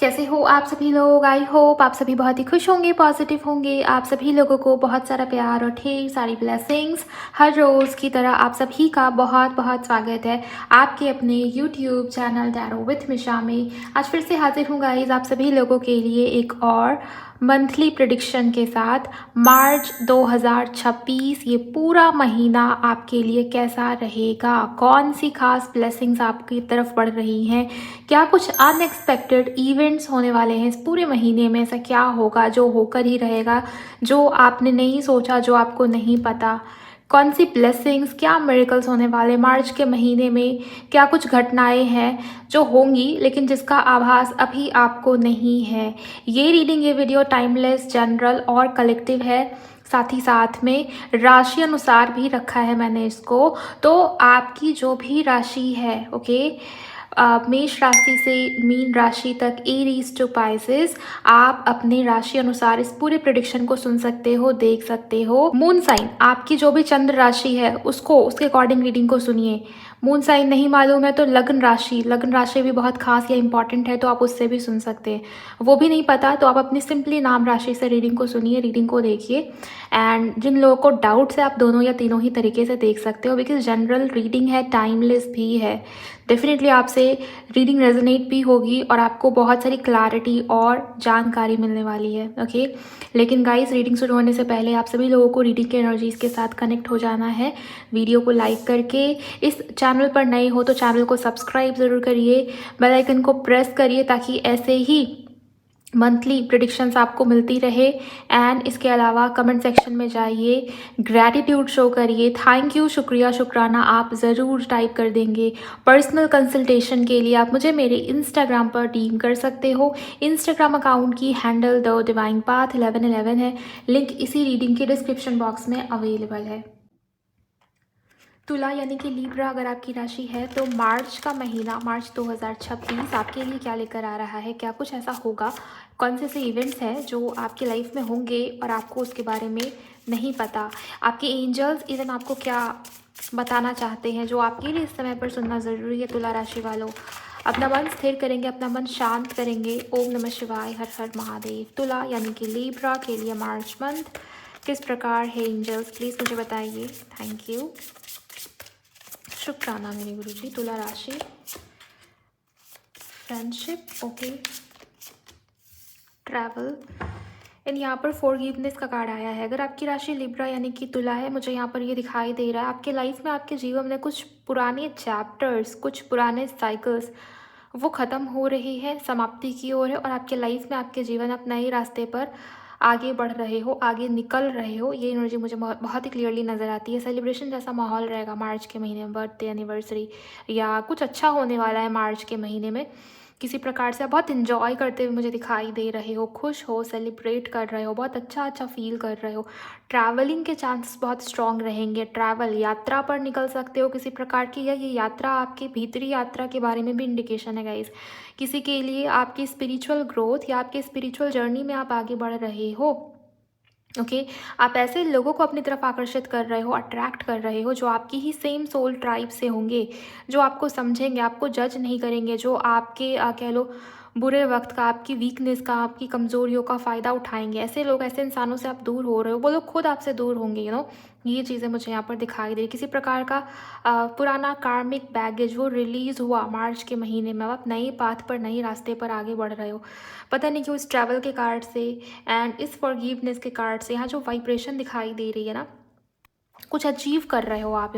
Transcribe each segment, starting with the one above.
कैसे हो आप सभी लोग। आई होप आप सभी बहुत ही खुश होंगे, पॉजिटिव होंगे। आप सभी लोगों को बहुत सारा प्यार और ढेर सारी ब्लेसिंग्स। हर रोज़ की तरह आप सभी का बहुत बहुत स्वागत है आपके अपने यूट्यूब चैनल टैरो विथ मिशा में। आज फिर से हाजिर हूँ गाइज आप सभी लोगों के लिए एक और मंथली प्रेडिक्शन के साथ। मार्च 2026 ये पूरा महीना आपके लिए कैसा रहेगा, कौन सी खास ब्लेसिंग्स आपकी तरफ बढ़ रही हैं, क्या कुछ अनएक्सपेक्टेड इवेंट्स होने वाले हैं इस पूरे महीने में। ऐसा क्या होगा जो होकर ही रहेगा, जो आपने नहीं सोचा, जो आपको नहीं पता। कौन सी ब्लेसिंग्स, क्या मिरेकल्स होने वाले मार्च के महीने में। क्या कुछ घटनाएं हैं जो होंगी लेकिन जिसका आभास अभी आपको नहीं है। ये रीडिंग, ये वीडियो टाइमलेस, जनरल और कलेक्टिव है। साथ ही साथ में राशि अनुसार भी रखा है मैंने इसको। तो आपकी जो भी राशि है, ओके, मेष राशि से मीन राशि तक, एरीज टू पाइसेस, आप अपने राशि अनुसार इस पूरे प्रेडिक्शन को सुन सकते हो, देख सकते हो। मून साइन, आपकी जो भी चंद्र राशि है उसको, उसके अकॉर्डिंग रीडिंग को सुनिए। मून साइन नहीं मालूम है तो लग्न राशि, लग्न राशि भी बहुत खास या इंपॉर्टेंट है तो आप उससे भी सुन सकते हैं। वो भी नहीं पता तो आप अपनी सिंपली नाम राशि से रीडिंग को सुनिए, रीडिंग को देखिए। एंड जिन लोगों को डाउट्स है आप दोनों या तीनों ही तरीके से देख सकते हो, बिकॉज जनरल रीडिंग है, टाइमलेस भी है। डेफिनेटली आपसे रीडिंग रेजोनेट भी होगी और आपको बहुत सारी क्लैरिटी और जानकारी मिलने वाली है, ओके। लेकिन गाइस, रीडिंग शुरू होने से पहले आप सभी लोगों को रीडिंग के एनर्जीज के साथ कनेक्ट हो जाना है। वीडियो को लाइक करके, इस चैनल पर नए हो तो चैनल को सब्सक्राइब ज़रूर करिए, बेल आइकन को प्रेस करिए ताकि ऐसे ही मंथली प्रेडिक्शंस आपको मिलती रहे। एंड इसके अलावा कमेंट सेक्शन में जाइए, ग्रैटिट्यूड शो करिए, थैंक यू, शुक्रिया, शुक्राना आप ज़रूर टाइप कर देंगे। पर्सनल कंसल्टेशन के लिए आप मुझे मेरे इंस्टाग्राम पर डीएम कर सकते हो। इंस्टाग्राम अकाउंट की हैंडल द डिवाइन पाथ 1111 है। लिंक इसी रीडिंग के डिस्क्रिप्शन बॉक्स में अवेलेबल है। तुला यानी कि लीब्रा अगर आपकी राशि है तो मार्च का महीना, मार्च 2026 आपके लिए क्या लेकर आ रहा है, क्या कुछ ऐसा होगा, कौन से इवेंट्स हैं जो आपकी लाइफ में होंगे और आपको उसके बारे में नहीं पता। आपके एंजल्स इवन आपको क्या बताना चाहते हैं जो आपके लिए इस समय पर सुनना ज़रूरी है। तुला राशि वालों, अपना मन स्थिर करेंगे, अपना मन शांत करेंगे। ओम नमः शिवाय, हर हर महादेव। तुला यानी कि लीब्रा के लिए मार्च मंथ किस प्रकार है एंजल्स, प्लीज़ मुझे बताइए। थैंक यू, शुक्राना मेरे गुरुजी। तुला राशि, फ्रेंडशिप, ओके, ट्रैवल एंड यहाँ पर फॉरगिवनेस का कार्ड आया है। अगर आपकी राशि लिब्रा यानी कि तुला है, मुझे यहाँ पर ये दिखाई दे रहा है आपके लाइफ में, आपके जीवन में कुछ पुराने चैप्टर्स, कुछ पुराने साइकिल्स वो ख़त्म हो रही है, समाप्ति की ओर है और आपके लाइफ में, आपके जीवन आप नए रास्ते पर आगे बढ़ रहे हो, आगे निकल रहे हो। ये एनर्जी मुझे बहुत ही क्लियरली नज़र आती है। सेलिब्रेशन जैसा माहौल रहेगा मार्च के महीने में, बर्थडे, एनिवर्सरी या कुछ अच्छा होने वाला है मार्च के महीने में। किसी प्रकार से आप बहुत इन्जॉय करते हुए मुझे दिखाई दे रहे हो, खुश हो, सेलिब्रेट कर रहे हो, बहुत अच्छा अच्छा फील कर रहे हो। ट्रैवलिंग के चांसेस बहुत स्ट्रॉन्ग रहेंगे। ट्रैवल, यात्रा पर निकल सकते हो किसी प्रकार की, या ये यात्रा आपकी भीतरी यात्रा के बारे में भी इंडिकेशन है गाइस। किसी के लिए आपकी स्पिरिचुअल ग्रोथ या आपके स्पिरिचुअल जर्नी में आप आगे बढ़ रहे हो, ओके। आप ऐसे लोगों को अपनी तरफ आकर्षित कर रहे हो, अट्रैक्ट कर रहे हो जो आपकी ही सेम सोल ट्राइब से होंगे, जो आपको समझेंगे, आपको जज नहीं करेंगे, जो आपके कह लो बुरे वक्त का, आपकी वीकनेस का, आपकी कमज़ोरियों का फ़ायदा उठाएंगे। ऐसे लोग, ऐसे इंसानों से आप दूर हो रहे हो, वो लोग खुद आपसे दूर होंगे, ये चीज़ें मुझे यहाँ पर दिखाई दे रही। किसी प्रकार का पुराना कार्मिक बैगेज वो रिलीज़ हुआ मार्च के महीने में। आप नए पाथ पर, नए रास्ते पर आगे बढ़ रहे हो। पता नहीं क्यों इस ट्रैवल के कार्ड से एंड इस फॉरगिवनेस के कार्ड से यहाँ जो वाइब्रेशन दिखाई दे रही है ना, कुछ अचीव कर रहे हो आप,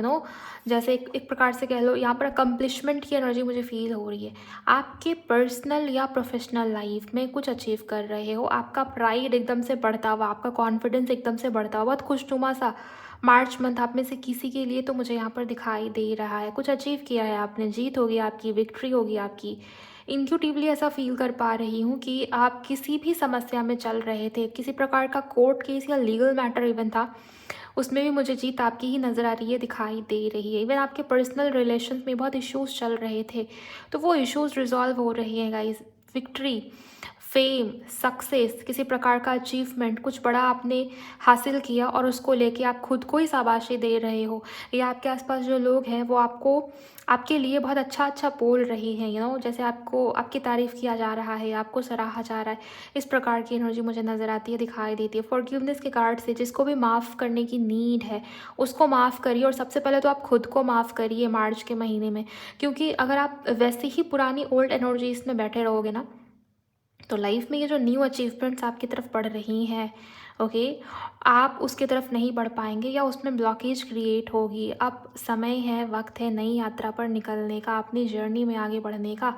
जैसे एक प्रकार से कह लो, यहाँ पर अकम्पलिशमेंट की एनर्जी मुझे फील हो रही है। आपके पर्सनल या प्रोफेशनल लाइफ में कुछ अचीव कर रहे हो। आपका प्राइड एकदम से बढ़ता हुआ, आपका कॉन्फिडेंस एकदम से बढ़ता हुआ, बहुत खुशनुमा सा मार्च मंथ आप में से किसी के लिए तो मुझे यहाँ पर दिखाई दे रहा है। कुछ अचीव किया है आपने, जीत होगी आपकी, विक्ट्री होगी आपकी। इंट्यूटिवली ऐसा फील कर पा रही हूँ कि आप किसी भी समस्या में चल रहे थे, किसी प्रकार का कोर्ट केस या लीगल मैटर इवन था, उसमें भी मुझे जीत आपकी ही नज़र आ रही है, दिखाई दे रही है। इवन आपके पर्सनल रिलेशन में बहुत इश्यूज चल रहे थे तो वो इश्यूज रिजॉल्व हो रहे हैं गाइस। विक्ट्री, फेम, सक्सेस, किसी प्रकार का अचीवमेंट, कुछ बड़ा आपने हासिल किया और उसको लेके आप खुद को ही शाबाशी दे रहे हो, या आपके आसपास जो लोग हैं वो आपको आपके लिए बहुत अच्छा अच्छा बोल रही हैं, जैसे आपको आपकी तारीफ़ किया जा रहा है, आपको सराहा जा रहा है। इस प्रकार की एनर्जी मुझे नज़र आती है, दिखाई देती है। फॉरगिवनेस के कार्ड से जिसको भी माफ़ करने की नीड है उसको माफ़ करिए, और सबसे पहले तो आप खुद को माफ़ करिए मार्च के महीने में, क्योंकि अगर आप वैसे ही पुरानी ओल्ड एनर्जीज में बैठे रहोगे ना, तो लाइफ में ये जो न्यू अचीवमेंट्स आपकी तरफ बढ़ रही हैं, ओके, आप उसकी तरफ नहीं बढ़ पाएंगे या उसमें ब्लॉकेज क्रिएट होगी। अब समय है, वक्त है नई यात्रा पर निकलने का, अपनी जर्नी में आगे बढ़ने का।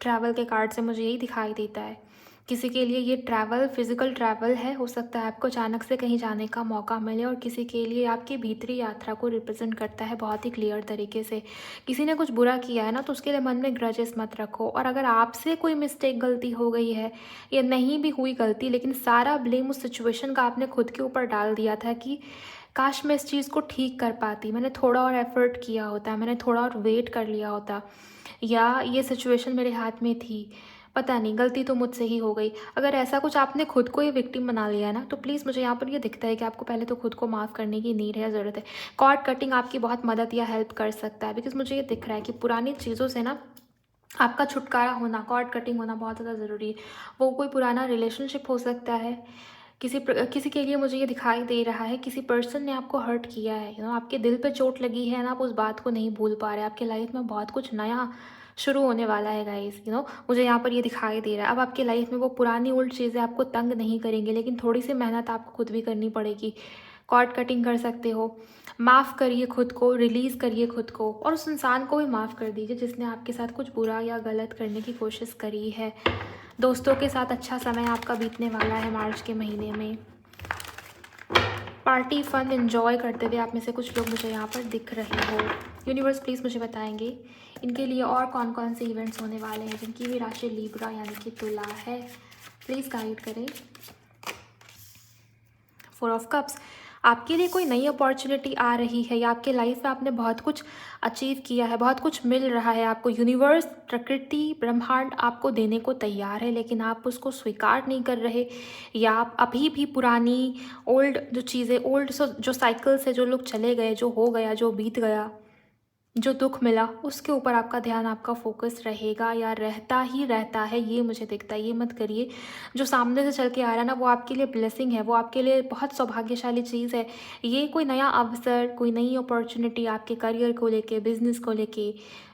ट्रैवल के कार्ड से मुझे यही दिखाई देता है। किसी के लिए ये ट्रैवल फिजिकल ट्रैवल है, हो सकता है आपको अचानक से कहीं जाने का मौका मिले, और किसी के लिए आपकी भीतरी यात्रा को रिप्रेजेंट करता है बहुत ही क्लियर तरीके से। किसी ने कुछ बुरा किया है ना, तो उसके लिए मन में ग्रजेस मत रखो, और अगर आपसे कोई मिस्टेक गलती हो गई है या नहीं भी हुई गलती, लेकिन सारा ब्लेम उस सिचुएशन का आपने खुद के ऊपर डाल दिया था कि काश मैं इस चीज़ को ठीक कर पाती, मैंने थोड़ा और एफर्ट किया होता, मैंने थोड़ा और वेट कर लिया होता, या ये सिचुएशन मेरे हाथ में थी, पता नहीं गलती तो मुझसे ही हो गई। अगर ऐसा कुछ आपने खुद को ही विक्टिम बना लिया है ना, तो प्लीज़ मुझे यहाँ पर ये दिखता है कि आपको पहले तो खुद को माफ़ करने की नीड है, ज़रूरत है। कॉर्ड कटिंग आपकी बहुत मदद या हेल्प कर सकता है, बिकॉज मुझे ये दिख रहा है कि पुरानी चीज़ों से ना आपका छुटकारा होना, कॉर्ड कटिंग होना बहुत ज़्यादा ज़रूरी है। वो कोई पुराना रिलेशनशिप हो सकता है, किसी के लिए मुझे ये दिखाई दे रहा है किसी पर्सन ने आपको हर्ट किया है, आपके दिल पे चोट लगी है ना, आप उस बात को नहीं भूल पा रहे। आपके लाइफ में बहुत कुछ नया शुरू होने वाला है गाइस, मुझे यहाँ पर ये दिखाई दे रहा है। अब आपकी लाइफ में वो पुरानी ओल्ड चीज़ें आपको तंग नहीं करेंगे, लेकिन थोड़ी सी मेहनत आपको खुद भी करनी पड़ेगी। कॉर्ड कटिंग कर सकते हो, माफ़ करिए खुद को, रिलीज़ करिए खुद को, और उस इंसान को भी माफ़ कर दीजिए जिसने आपके साथ कुछ बुरा या गलत करने की कोशिश करी है। दोस्तों के साथ अच्छा समय आपका बीतने वाला है मार्च के महीने में। पार्टी फन एंजॉय करते हुए आप में से कुछ लोग मुझे यहाँ पर दिख रहे हो। यूनिवर्स प्लीज़ मुझे बताएंगे इनके लिए और कौन कौन से इवेंट्स होने वाले हैं जिनकी भी राशि लिब्रा यानी कि तुला है। प्लीज़ गाइड करें। 4 ऑफ कप्स, आपके लिए कोई नई अपॉर्चुनिटी आ रही है, या आपके लाइफ में आपने बहुत कुछ अचीव किया है, बहुत कुछ मिल रहा है आपको। यूनिवर्स, प्रकृति, ब्रह्मांड आपको देने को तैयार है, लेकिन आप उसको स्वीकार नहीं कर रहे, या आप अभी भी पुरानी ओल्ड जो चीज़ें, ओल्ड जो साइकिल से जो लोग चले गए, जो हो गया, जो बीत गया, जो दुख मिला, उसके ऊपर आपका ध्यान, आपका फोकस रहेगा या रहता ही रहता है, ये मुझे दिखता है। ये मत करिए। जो सामने से चल के आ रहा है ना, वो आपके लिए ब्लेसिंग है, वो आपके लिए बहुत सौभाग्यशाली चीज़ है। ये कोई नया अवसर, कोई नई अपॉर्चुनिटी आपके करियर को लेके, बिजनेस को लेके,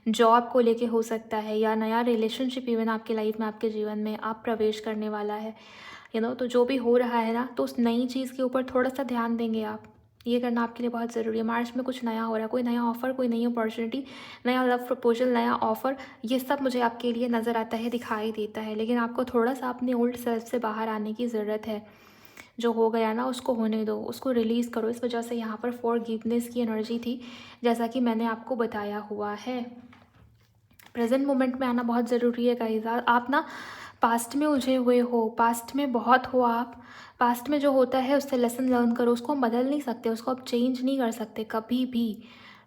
जॉब को लेके हो सकता है, या नया रिलेशनशिप इवन आपके लाइफ में, आपके जीवन में आप प्रवेश करने वाला है। तो जो भी हो रहा है ना, तो उस नई चीज़ के ऊपर थोड़ा सा ध्यान देंगे आप। ये करना आपके लिए बहुत ज़रूरी है। मार्च में कुछ नया हो रहा है, कोई नया ऑफ़र, कोई नई अपॉर्चुनिटी, नया लव प्रपोजल, नया ऑफ़र, ये सब मुझे आपके लिए नज़र आता है, दिखाई देता है। लेकिन आपको थोड़ा सा अपने ओल्ड सेल्फ से बाहर आने की ज़रूरत है। जो हो गया ना, उसको होने दो, उसको रिलीज़ करो। इस वजह से यहाँ पर फॉरगिवनेस की एनर्जी थी, जैसा कि मैंने आपको बताया हुआ है। प्रेजेंट मोमेंट में आना बहुत ज़रूरी है गाइस। आप ना पास्ट में उलझे हुए हो, पास्ट में बहुत हो आप। पास्ट में जो होता है उससे लेसन लर्न करो, उसको हम बदल नहीं सकते, उसको आप चेंज नहीं कर सकते कभी भी।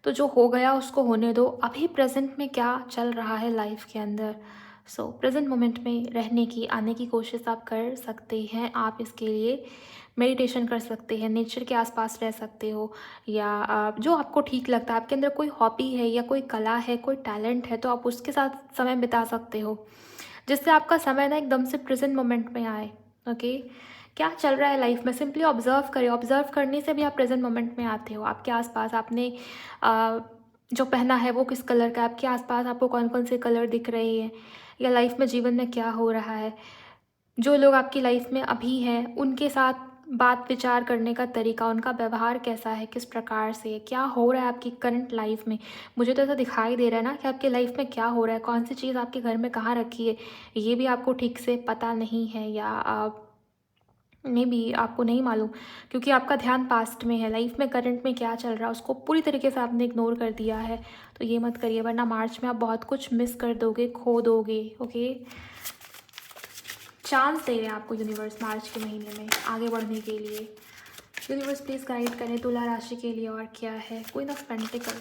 तो जो हो गया उसको होने दो। अभी प्रेजेंट में क्या चल रहा है लाइफ के अंदर, सो प्रेजेंट मोमेंट में रहने की, आने की कोशिश आप कर सकते हैं। आप इसके लिए मेडिटेशन कर सकते हैं, नेचर के आसपास रह सकते हो, या जो आपको ठीक लगता है। आपके अंदर कोई हॉबी है या कोई कला है, कोई टैलेंट है, तो आप उसके साथ समय बिता सकते हो, जिससे आपका समय ना एकदम से प्रेजेंट मोमेंट में आए। ओके, क्या चल रहा है लाइफ में, सिंपली ऑब्जर्व करें। ऑब्जर्व करने से भी आप प्रेजेंट मोमेंट में आते हो। आपके आसपास आपने जो पहना है वो किस कलर का है, आपके आसपास आपको कौन कौन से कलर दिख रहे हैं, या लाइफ में, जीवन में क्या हो रहा है, जो लोग आपकी लाइफ में अभी हैं उनके साथ बात विचार करने का तरीका, उनका व्यवहार कैसा है, किस प्रकार से, क्या हो रहा है आपकी करंट लाइफ में। मुझे तो ऐसा दिखाई दे रहा है ना कि आपके लाइफ में क्या हो रहा है, कौन सी चीज़ आपके घर में कहाँ रखी है, ये भी आपको ठीक से पता नहीं है, या मे बी आपको नहीं मालूम, क्योंकि आपका ध्यान पास्ट में है। लाइफ में करंट में क्या चल रहा है उसको पूरी तरीके से आपने इग्नोर कर दिया है। तो ये मत करिए, वरना मार्च में आप बहुत कुछ मिस कर दोगे, खो दोगे। ओके, चांस दे रहे हैं आपको यूनिवर्स मार्च के महीने में आगे बढ़ने के लिए। यूनिवर्स प्लीज़ गाइड करें तुला राशि के लिए और क्या है। क्वीन ऑफ पेंटिकल,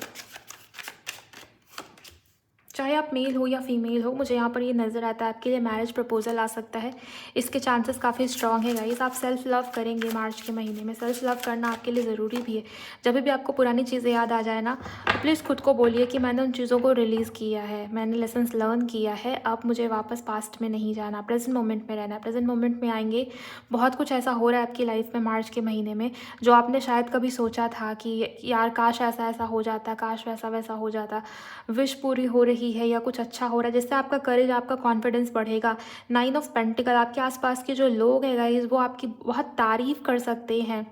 चाहे आप मेल हो या फीमेल हो, मुझे यहाँ पर ये नज़र आता है आपके लिए मैरिज प्रपोजल आ सकता है। इसके चांसेस काफ़ी स्ट्रॉन्ग है गाइस। आप सेल्फ लव करेंगे मार्च के महीने में। सेल्फ लव करना आपके लिए ज़रूरी भी है। जब भी आपको पुरानी चीज़ें याद आ जाए ना, तो प्लीज़ खुद को बोलिए कि मैंने उन चीज़ों को रिलीज़ किया है, मैंने लेसन्स लर्न किया है, अब मुझे वापस पास्ट में नहीं जाना, प्रेजेंट मोमेंट में रहना है। प्रेजेंट मोमेंट में आएंगे, बहुत कुछ ऐसा हो रहा है आपकी लाइफ में मार्च के महीने में जो आपने शायद कभी सोचा था कि यार काश ऐसा ऐसा हो जाता, काश वैसा वैसा हो जाता। विश पूरी हो रही है या कुछ अच्छा हो रहा है, जिससे आपका करेज, आपका कॉन्फिडेंस बढ़ेगा। 9 ऑफ पेंटिकल, आपके आसपास के जो लोग हैं गाइस, वो आपकी बहुत तारीफ़ कर सकते हैं।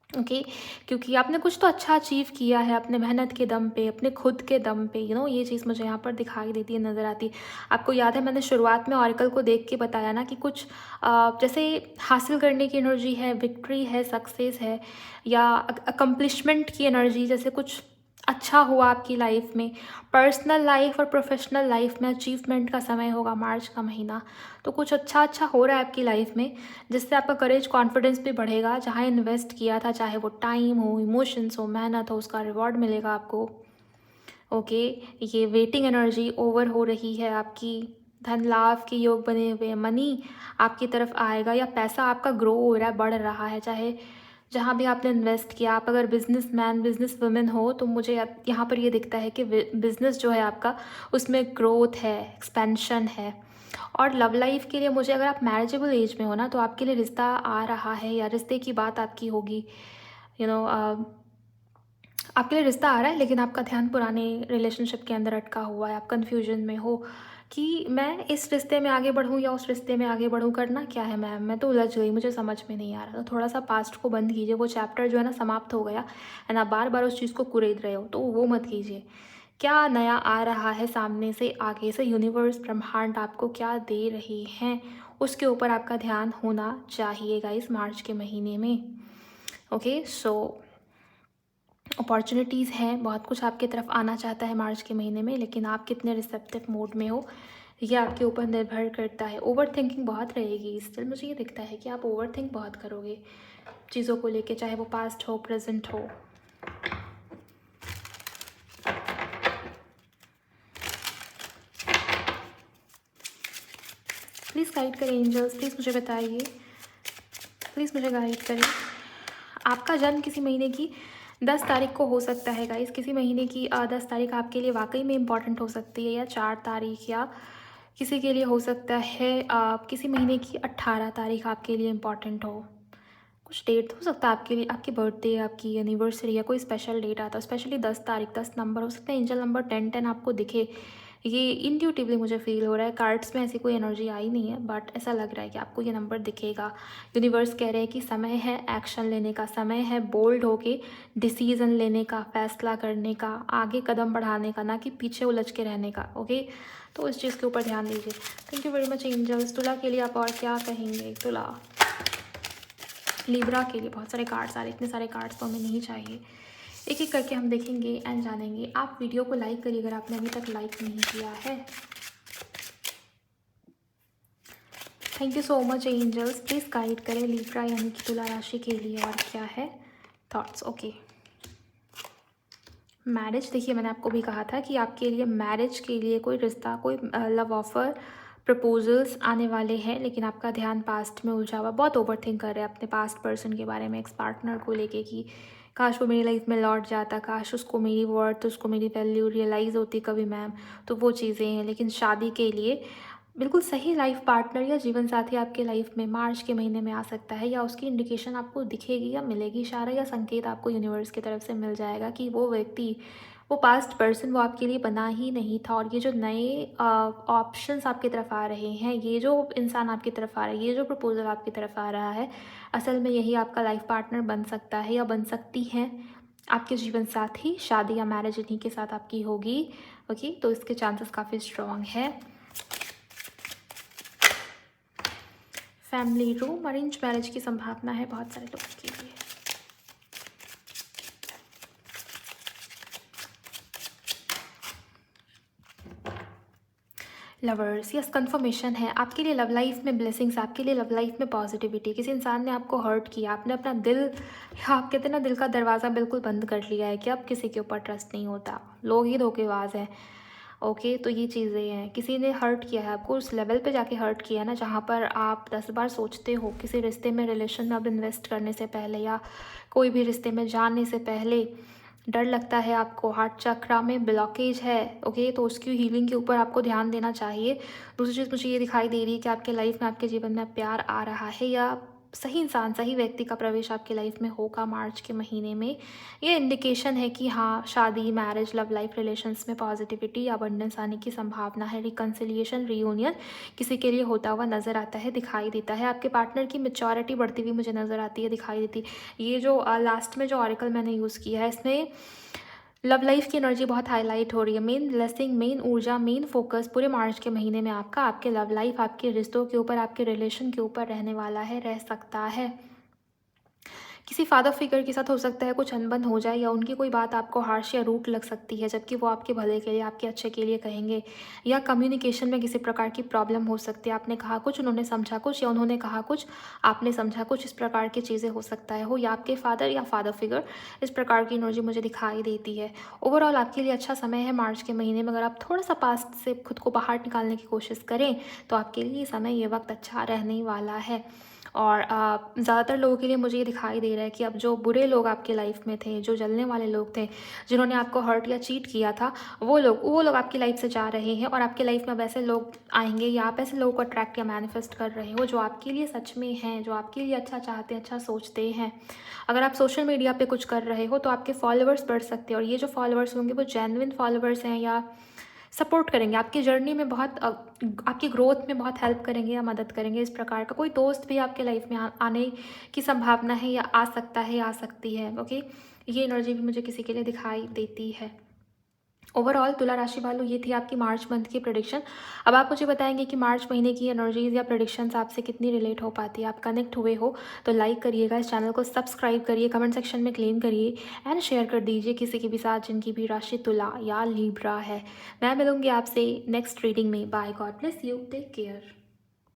ओके क्योंकि आपने कुछ तो अच्छा अचीव किया है अपने मेहनत के दम पे, अपने खुद के दम पे, ये चीज़ मुझे यहाँ पर दिखाई देती है, नज़र आती है। आपको याद है मैंने शुरुआत में ऑरेकल को देख के बताया ना कि कुछ जैसे हासिल करने की एनर्जी है, विक्ट्री है, सक्सेस है, या अकम्पलिशमेंट की एनर्जी, जैसे कुछ अच्छा हुआ आपकी लाइफ में। पर्सनल लाइफ और प्रोफेशनल लाइफ में अचीवमेंट का समय होगा मार्च का महीना। तो कुछ अच्छा हो रहा है आपकी लाइफ में, जिससे आपका करेज, कॉन्फिडेंस भी बढ़ेगा। जहाँ इन्वेस्ट किया था, चाहे वो टाइम हो, इमोशंस हो, मेहनत हो, उसका रिवॉर्ड मिलेगा आपको। ओके, ये वेटिंग एनर्जी ओवर हो रही है आपकी। धन लाभ के योग बने हुए हैं, मनी आपकी तरफ आएगा, या पैसा आपका ग्रो हो रहा है, बढ़ रहा है। चाहे जहाँ भी आपने इन्वेस्ट किया, आप अगर बिजनेस मैन, बिजनेस वुमेन हो, तो मुझे यहाँ पर ये दिखता है कि बिजनेस जो है आपका, उसमें ग्रोथ है, एक्सपेंशन है। और लव लाइफ के लिए मुझे, अगर आप मैरिजेबल एज में हो ना, तो आपके लिए रिश्ता आ रहा है, या रिश्ते की बात आपकी होगी। यू नो आपके लिए रिश्ता आ रहा है, लेकिन आपका ध्यान पुराने रिलेशनशिप के अंदर अटका हुआ है। आप कन्फ्यूजन में हो कि मैं इस रिश्ते में आगे बढ़ूँ या उस रिश्ते में आगे बढ़ूँ, करना क्या है मैम, मैं तो उलझ गई, मुझे समझ में नहीं आ रहा। तो थोड़ा सा पास्ट को बंद कीजिए। वो चैप्टर जो है ना, समाप्त हो गया, एंड आप बार बार उस चीज़ को कुरेद रहे हो, तो वो मत कीजिए। क्या नया आ रहा है सामने से, आगे से, यूनिवर्स, ब्रह्मांड आपको क्या दे रहे हैं, उसके ऊपर आपका ध्यान होना चाहिएगा इस मार्च के महीने में। ओके, सो अपॉर्चुनिटीज़ हैं, बहुत कुछ आपकी तरफ आना चाहता है मार्च के महीने में, लेकिन आप कितने रिसेप्टिव मोड में हो, ये आपके ऊपर निर्भर करता है। ओवर थिंकिंग बहुत रहेगी स्टिल, मुझे ये दिखता है कि आप ओवर थिंक बहुत करोगे चीज़ों को लेके, चाहे वो पास्ट हो, प्रेजेंट हो। प्लीज़ गाइड करें एंजल्स, प्लीज़ मुझे बताइए, प्लीज़ मुझे गाइड करें। आपका जन्म किसी महीने की 10 तारीख को हो सकता है गाइस। किसी महीने की 10 तारीख आपके लिए वाकई में इम्पॉर्टेंट हो सकती है, या 4 तारीख, या किसी के लिए हो सकता है किसी महीने की 18 तारीख आपके लिए इम्पॉर्टेंट हो। कुछ डेट हो सकता है आपके लिए, आपकी बर्थडे, आपकी एनिवर्सरी, या कोई स्पेशल डेट आता है। स्पेशली 10 तारीख, 10 नंबर हो सकता है। एंजल नंबर 10 आपको दिखे, ये इंट्यूटिवली मुझे फील हो रहा है। कार्ड्स में ऐसी कोई एनर्जी आई नहीं है, बट ऐसा लग रहा है कि आपको ये नंबर दिखेगा। यूनिवर्स कह रहे हैं कि समय है एक्शन लेने का, समय है बोल्ड होके डिसीजन लेने का, फैसला करने का, आगे कदम बढ़ाने का, ना कि पीछे उलझ के रहने का। ओके, तो इस चीज़ के ऊपर ध्यान दीजिए। Thank you very much angels. तुला के लिए आप और क्या कहेंगे? तुला, लिब्रा के लिए बहुत सारे कार्ड्स आ रहे, इतने सारे कार्ड्स तो हमें नहीं चाहिए। एक एक करके हम देखेंगे एंड जानेंगे। आप वीडियो को लाइक करिए अगर आपने अभी तक लाइक नहीं किया है। Thank you so much angels. Please guide करें लिब्रा यानी कि तुला राशि के लिए और क्या है थॉट्स। ओके, मैरिज, देखिए मैंने आपको भी कहा था कि आपके लिए मैरिज के लिए कोई रिश्ता, कोई लव ऑफर, प्रपोजल्स आने वाले हैं, लेकिन आपका ध्यान पास्ट में उलझा हुआ। बहुत ओवर थिंक कर रहे हैं अपने पास्ट पर्सन के बारे में, एक्स पार्टनर को लेके कि काश वो मेरी लाइफ में लौट जाता, काश उसको मेरी वर्थ, उसको मेरी वैल्यू रियलाइज़ होती कभी मैम। तो वो चीज़ें हैं, लेकिन शादी के लिए बिल्कुल सही लाइफ पार्टनर या जीवन साथी आपके लाइफ में मार्च के महीने में आ सकता है, या उसकी इंडिकेशन आपको दिखेगी या मिलेगी, इशारा या संकेत आपको यूनिवर्स की तरफ से मिल जाएगा कि वो व्यक्ति, वो पास्ट पर्सन वो आपके लिए बना ही नहीं था। और ये जो नए ऑप्शंस आपकी तरफ आ रहे हैं, ये जो इंसान आपकी तरफ आ रहा है, ये जो प्रपोजल आपकी तरफ आ रहा है, असल में यही आपका लाइफ पार्टनर बन सकता है या बन सकती है आपके जीवन साथी। शादी या मैरिज इन्हीं के साथ आपकी होगी। ओके, तो इसके चांसेस काफ़ी स्ट्रॉन्ग है। फैमिली रूम, अरेंज मैरिज की संभावना है बहुत सारे लोगों के लिए। लवर्स, यस, कंफर्मेशन है आपके लिए लव लाइफ में ब्लेसिंग्स, आपके लिए लव लाइफ में पॉजिटिविटी। किसी इंसान ने आपको हर्ट किया, आपने अपना दिल, आप कहते हैं ना, दिल का दरवाज़ा बिल्कुल बंद कर लिया है कि अब किसी के ऊपर ट्रस्ट नहीं होता, लोग ही धोखेबाज हैं। ओके, तो ये चीज़ें हैं। किसी ने हर्ट किया है आपको, उस लेवल पे जाके हर्ट किया है ना जहाँ पर आप 10 बार सोचते हो किसी रिश्ते में, रिलेशन में अब इन्वेस्ट करने से पहले या कोई भी रिश्ते में जाने से पहले डर लगता है आपको, हार्ट चक्रा में ब्लॉकेज है। ओके, तो उसकी हीलिंग के ऊपर आपको ध्यान देना चाहिए। दूसरी चीज़ मुझे ये दिखाई दे रही है कि आपके लाइफ में, आपके जीवन में प्यार आ रहा है या सही इंसान, सही व्यक्ति का प्रवेश आपकी लाइफ में होगा मार्च के महीने में। ये इंडिकेशन है कि हाँ, शादी, मैरिज, लव लाइफ, रिलेशंस में पॉजिटिविटी, अबंडेंस आने की संभावना है। रिकन्सिलिएशन, रियूनियन किसी के लिए होता हुआ नज़र आता है, दिखाई देता है। आपके पार्टनर की मैच्योरिटी बढ़ती हुई मुझे नज़र आती है, दिखाई देती है। ये जो लास्ट में जो ऑरिकल मैंने यूज़ किया है, इसमें लव लाइफ की एनर्जी बहुत हाईलाइट हो रही है। मेन ब्लेसिंग, मेन ऊर्जा, मेन फोकस पूरे मार्च के महीने में आपका आपके लव लाइफ, आपके रिश्तों के ऊपर, आपके रिलेशन के ऊपर रहने वाला है, रह सकता है। किसी फादर फिगर के साथ हो सकता है कुछ अनबन हो जाए या उनकी कोई बात आपको हार्श या रूट लग सकती है, जबकि वो आपके भले के लिए, आपके अच्छे के लिए कहेंगे। या कम्युनिकेशन में किसी प्रकार की प्रॉब्लम हो सकती है। आपने कहा कुछ, उन्होंने समझा कुछ, या उन्होंने कहा कुछ, आपने समझा कुछ। इस प्रकार की चीज़ें हो सकता है, हो या आपके फादर या फादर फिगर। इस प्रकार की एनर्जी मुझे दिखाई देती है। ओवरऑल आपके लिए अच्छा समय है मार्च के महीने में। अगर आप थोड़ा सा पास्ट से खुद को बाहर निकालने की कोशिश करें तो आपके लिए समय, ये वक्त अच्छा रहने वाला है। और ज़्यादातर लोगों के लिए मुझे ये दिखाई दे रहा है कि अब जो बुरे लोग आपके लाइफ में थे, जो जलने वाले लोग थे, जिन्होंने आपको हर्ट या चीट किया था, वो लोग आपकी लाइफ से जा रहे हैं और आपके लाइफ में अब ऐसे लोग आएंगे या आप ऐसे लोगों को अट्रैक्ट या मैनिफेस्ट कर रहे हो जो आपके लिए सच में हैं, जो आपके लिए अच्छा चाहते हैं, अच्छा सोचते हैं। अगर आप सोशल मीडिया पे कुछ कर रहे हो तो आपके फॉलोअर्स बढ़ सकते हैं, और ये जो फॉलोअर्स होंगे वो जेन्युइन फॉलोअर्स हैं या सपोर्ट करेंगे आपकी जर्नी में, बहुत आपकी ग्रोथ में बहुत हेल्प करेंगे या मदद करेंगे। इस प्रकार का कोई दोस्त भी आपके लाइफ में आने की संभावना है या आ सकता है या आ सकती है। ओके, ये एनर्जी भी मुझे किसी के लिए दिखाई देती है। ओवरऑल तुला राशि वालों, ये थी आपकी मार्च मंथ की प्रेडिक्शन। अब आप मुझे बताएंगे कि मार्च महीने की एनर्जीज या प्रेडिक्शंस आपसे कितनी रिलेट हो पाती है। आप कनेक्ट हुए हो तो लाइक करिएगा, इस चैनल को सब्सक्राइब करिए, कमेंट सेक्शन में क्लेम करिए एंड शेयर कर दीजिए किसी के भी साथ जिनकी भी राशि तुला या लिब्रा है। मैं मिलूंगी आपसे नेक्स्ट रीडिंग में। Bye, God bless you, take care.